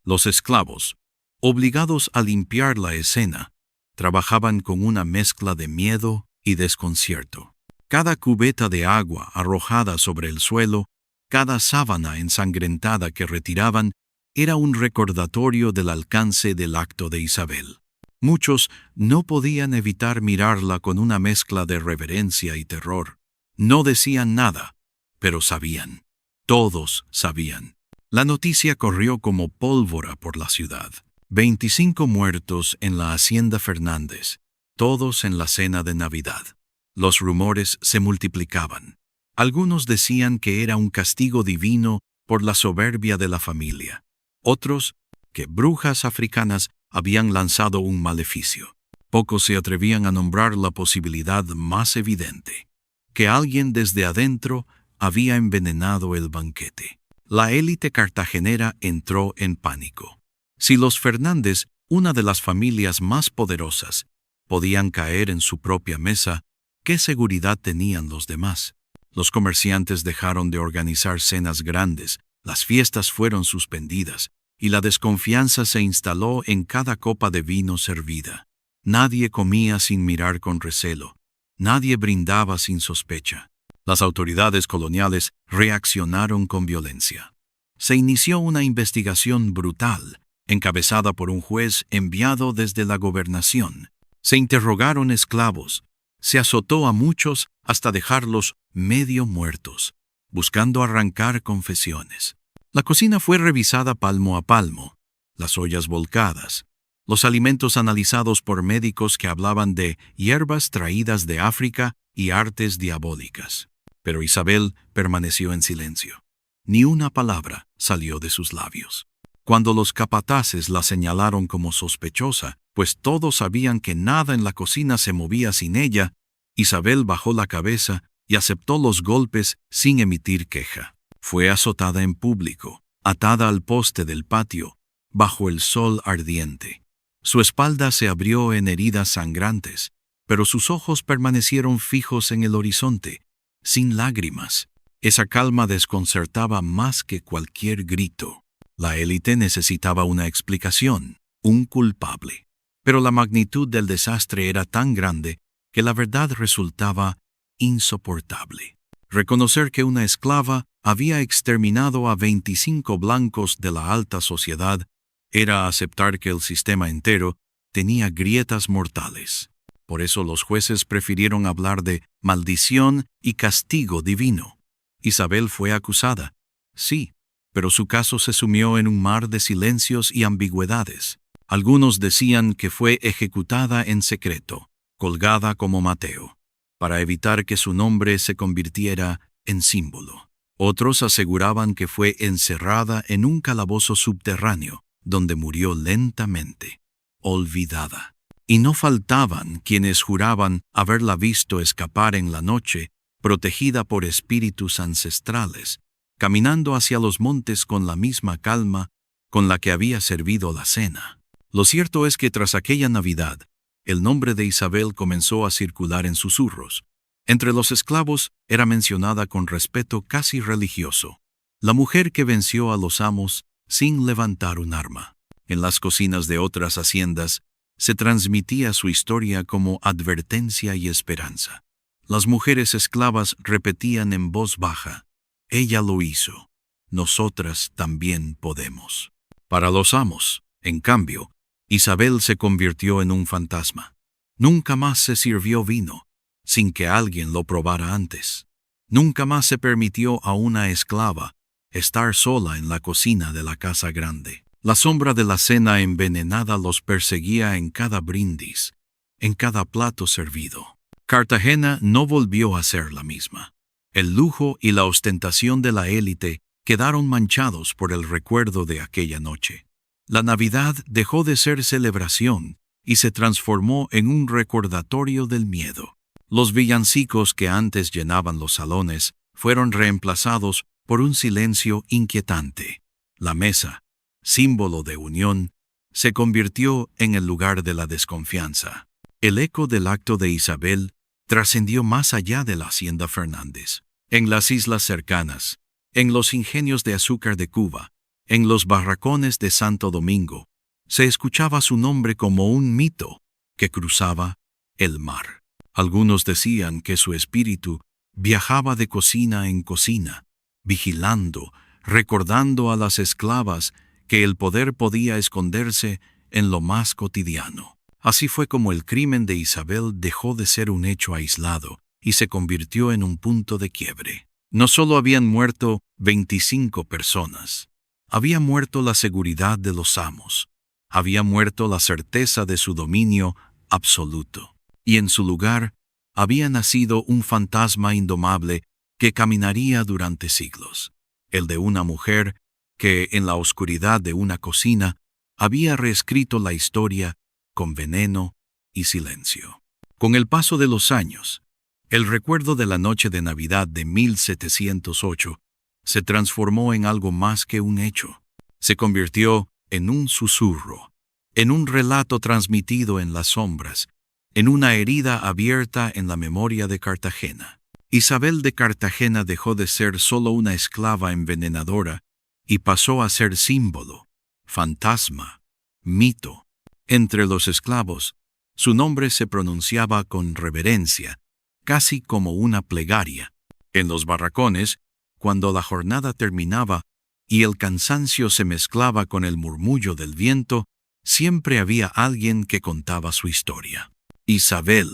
Los esclavos, obligados a limpiar la escena, trabajaban con una mezcla de miedo y desconcierto. Cada cubeta de agua arrojada sobre el suelo, cada sábana ensangrentada que retiraban, era un recordatorio del alcance del acto de Isabel. Muchos no podían evitar mirarla con una mezcla de reverencia y terror. No decían nada, pero sabían. Todos sabían. La noticia corrió como pólvora por la ciudad. 25 muertos en la hacienda Fernández, todos en la cena de Navidad. Los rumores se multiplicaban. Algunos decían que era un castigo divino por la soberbia de la familia. Otros, que brujas africanas habían lanzado un maleficio. Pocos se atrevían a nombrar la posibilidad más evidente, que alguien desde adentro había envenenado el banquete. La élite cartagenera entró en pánico. Si los Fernández, una de las familias más poderosas, podían caer en su propia mesa, ¿qué seguridad tenían los demás? Los comerciantes dejaron de organizar cenas grandes, las fiestas fueron suspendidas, y la desconfianza se instaló en cada copa de vino servida. Nadie comía sin mirar con recelo, nadie brindaba sin sospecha. Las autoridades coloniales reaccionaron con violencia. Se inició una investigación brutal, encabezada por un juez enviado desde la gobernación. Se interrogaron esclavos, se azotó a muchos hasta dejarlos medio muertos, buscando arrancar confesiones. La cocina fue revisada palmo a palmo, las ollas volcadas, los alimentos analizados por médicos que hablaban de hierbas traídas de África y artes diabólicas. Pero Isabel permaneció en silencio. Ni una palabra salió de sus labios. Cuando los capataces la señalaron como sospechosa, pues todos sabían que nada en la cocina se movía sin ella, Isabel bajó la cabeza y aceptó los golpes sin emitir queja. Fue azotada en público, atada al poste del patio, bajo el sol ardiente. Su espalda se abrió en heridas sangrantes, pero sus ojos permanecieron fijos en el horizonte, sin lágrimas. Esa calma desconcertaba más que cualquier grito. La élite necesitaba una explicación, un culpable. Pero la magnitud del desastre era tan grande que la verdad resultaba insoportable. Reconocer que una esclava había exterminado a 25 blancos de la alta sociedad era aceptar que el sistema entero tenía grietas mortales. Por eso los jueces prefirieron hablar de maldición y castigo divino. Isabel fue acusada. Sí, pero su caso se sumió en un mar de silencios y ambigüedades. Algunos decían que fue ejecutada en secreto, colgada como Mateo, para evitar que su nombre se convirtiera en símbolo. Otros aseguraban que fue encerrada en un calabozo subterráneo, donde murió lentamente, olvidada. Y no faltaban quienes juraban haberla visto escapar en la noche, protegida por espíritus ancestrales, caminando hacia los montes con la misma calma con la que había servido la cena. Lo cierto es que tras aquella Navidad, el nombre de Isabel comenzó a circular en susurros. Entre los esclavos era mencionada con respeto casi religioso, la mujer que venció a los amos sin levantar un arma. En las cocinas de otras haciendas se transmitía su historia como advertencia y esperanza. Las mujeres esclavas repetían en voz baja: «Ella lo hizo, nosotras también podemos». Para los amos, en cambio, Isabel se convirtió en un fantasma. Nunca más se sirvió vino sin que alguien lo probara antes. Nunca más se permitió a una esclava estar sola en la cocina de la casa grande. La sombra de la cena envenenada los perseguía en cada brindis, en cada plato servido. Cartagena no volvió a ser la misma. El lujo y la ostentación de la élite quedaron manchados por el recuerdo de aquella noche. La Navidad dejó de ser celebración y se transformó en un recordatorio del miedo. Los villancicos que antes llenaban los salones fueron reemplazados por un silencio inquietante. La mesa, símbolo de unión, se convirtió en el lugar de la desconfianza. El eco del acto de Isabel trascendió más allá de la hacienda Fernández. En las islas cercanas, en los ingenios de azúcar de Cuba, en los barracones de Santo Domingo, se escuchaba su nombre como un mito que cruzaba el mar. Algunos decían que su espíritu viajaba de cocina en cocina, vigilando, recordando a las esclavas que el poder podía esconderse en lo más cotidiano. Así fue como el crimen de Isabel dejó de ser un hecho aislado y se convirtió en un punto de quiebre. No solo habían muerto 25 personas, había muerto la seguridad de los amos, había muerto la certeza de su dominio absoluto, y en su lugar había nacido un fantasma indomable que caminaría durante siglos, el de una mujer que, en la oscuridad de una cocina, había reescrito la historia con veneno y silencio. Con el paso de los años, el recuerdo de la noche de Navidad de 1708 se transformó en algo más que un hecho. Se convirtió en un susurro, en un relato transmitido en las sombras, en una herida abierta en la memoria de Cartagena. Isabel de Cartagena dejó de ser solo una esclava envenenadora y pasó a ser símbolo, fantasma, mito. Entre los esclavos, su nombre se pronunciaba con reverencia, casi como una plegaria. En los barracones, cuando la jornada terminaba y el cansancio se mezclaba con el murmullo del viento, siempre había alguien que contaba su historia. Isabel,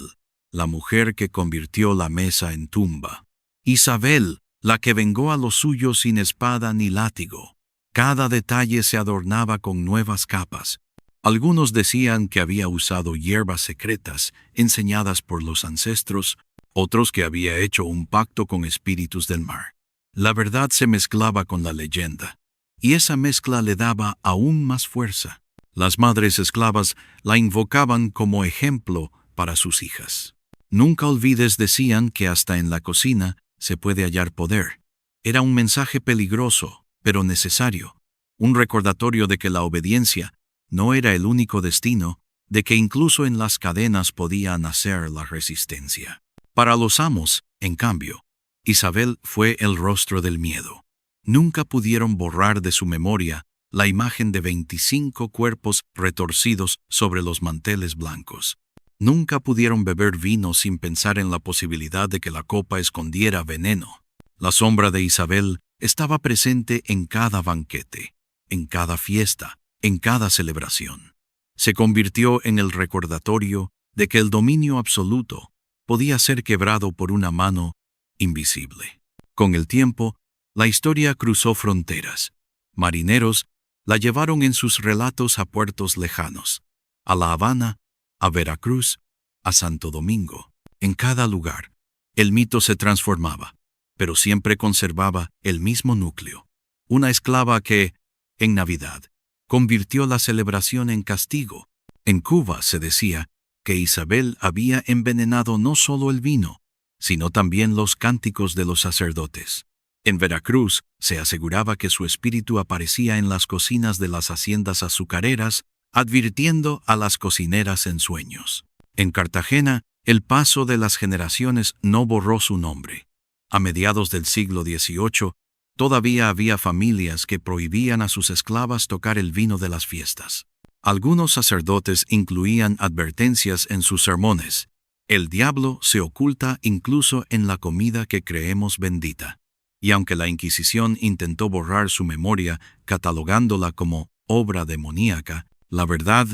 la mujer que convirtió la mesa en tumba. Isabel, la que vengó a los suyos sin espada ni látigo. Cada detalle se adornaba con nuevas capas. Algunos decían que había usado hierbas secretas enseñadas por los ancestros, otros que había hecho un pacto con espíritus del mar. La verdad se mezclaba con la leyenda, y esa mezcla le daba aún más fuerza. Las madres esclavas la invocaban como ejemplo para sus hijas. Nunca olvides, decían, que hasta en la cocina se puede hallar poder. Era un mensaje peligroso, pero necesario. Un recordatorio de que la obediencia no era el único destino, de que incluso en las cadenas podía nacer la resistencia. Para los amos, en cambio, Isabel fue el rostro del miedo. Nunca pudieron borrar de su memoria la imagen de 25 cuerpos retorcidos sobre los manteles blancos. Nunca pudieron beber vino sin pensar en la posibilidad de que la copa escondiera veneno. La sombra de Isabel estaba presente en cada banquete, en cada fiesta, en cada celebración. Se convirtió en el recordatorio de que el dominio absoluto podía ser quebrado por una mano invisible. Con el tiempo, La historia cruzó fronteras. Marineros la llevaron en sus relatos a puertos lejanos, a La Habana, a Veracruz, a Santo Domingo. En cada lugar, el mito se transformaba, pero siempre conservaba el mismo núcleo. Una esclava que, en Navidad, convirtió la celebración en castigo. En Cuba se decía que Isabel había envenenado no solo el vino, sino también los cánticos de los sacerdotes. En Veracruz se aseguraba que su espíritu aparecía en las cocinas de las haciendas azucareras, advirtiendo a las cocineras en sueños. En Cartagena, el paso de las generaciones no borró su nombre. A mediados del siglo XVIII, todavía había familias que prohibían a sus esclavas tocar el vino de las fiestas. Algunos sacerdotes incluían advertencias en sus sermones. El diablo se oculta incluso en la comida que creemos bendita. Y aunque la Inquisición intentó borrar su memoria catalogándola como obra demoníaca, la verdad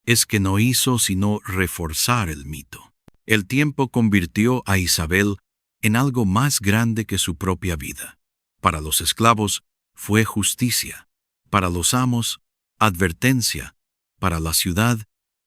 es que no hizo sino reforzar el mito. El tiempo convirtió a Isabel en algo más grande que su propia vida. Para los esclavos fue justicia, para los amos, advertencia, para la ciudad,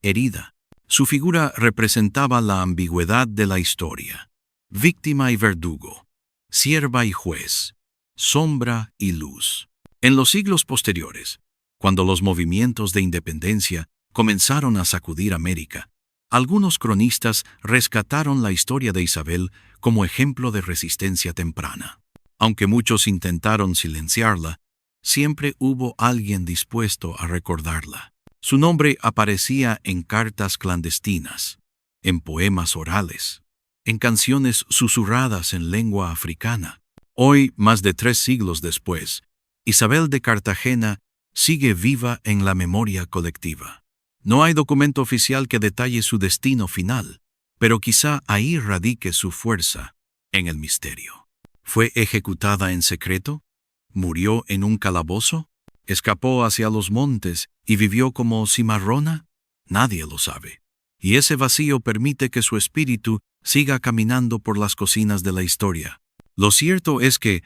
herida. Su figura representaba la ambigüedad de la historia, víctima y verdugo, sierva y juez, sombra y luz. En los siglos posteriores, cuando los movimientos de independencia comenzaron a sacudir América, algunos cronistas rescataron la historia de Isabel como ejemplo de resistencia temprana. Aunque muchos intentaron silenciarla, siempre hubo alguien dispuesto a recordarla. Su nombre aparecía en cartas clandestinas, en poemas orales, en canciones susurradas en lengua africana. Hoy, más de 3 siglos después, Isabel de Cartagena sigue viva en la memoria colectiva. No hay documento oficial que detalle su destino final, pero quizá ahí radique su fuerza, en el misterio. ¿Fue ejecutada en secreto? ¿Murió en un calabozo? ¿Escapó hacia los montes y vivió como cimarrona? Nadie lo sabe. Y ese vacío permite que su espíritu siga caminando por las cocinas de la historia. Lo cierto es que,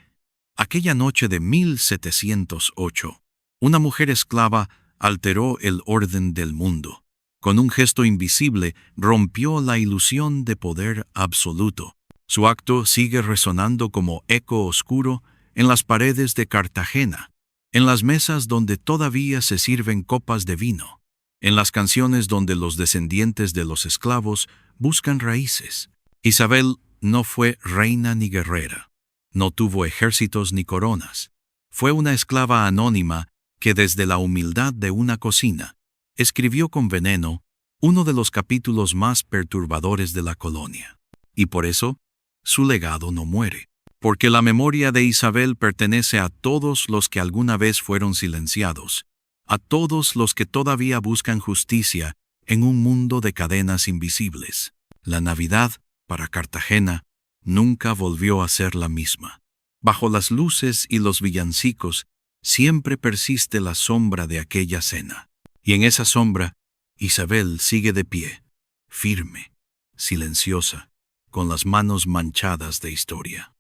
aquella noche de 1708, una mujer esclava alteró el orden del mundo. Con un gesto invisible rompió la ilusión de poder absoluto. Su acto sigue resonando como eco oscuro en las paredes de Cartagena, en las mesas donde todavía se sirven copas de vino, en las canciones donde los descendientes de los esclavos buscan raíces. Isabel no fue reina ni guerrera, no tuvo ejércitos ni coronas. Fue una esclava anónima que desde la humildad de una cocina escribió con veneno uno de los capítulos más perturbadores de la colonia. Y por eso, su legado no muere, porque la memoria de Isabel pertenece a todos los que alguna vez fueron silenciados, a todos los que todavía buscan justicia en un mundo de cadenas invisibles. La Navidad, para Cartagena, nunca volvió a ser la misma. Bajo las luces y los villancicos, siempre persiste la sombra de aquella cena. Y en esa sombra, Isabel sigue de pie, firme, silenciosa, con las manos manchadas de historia.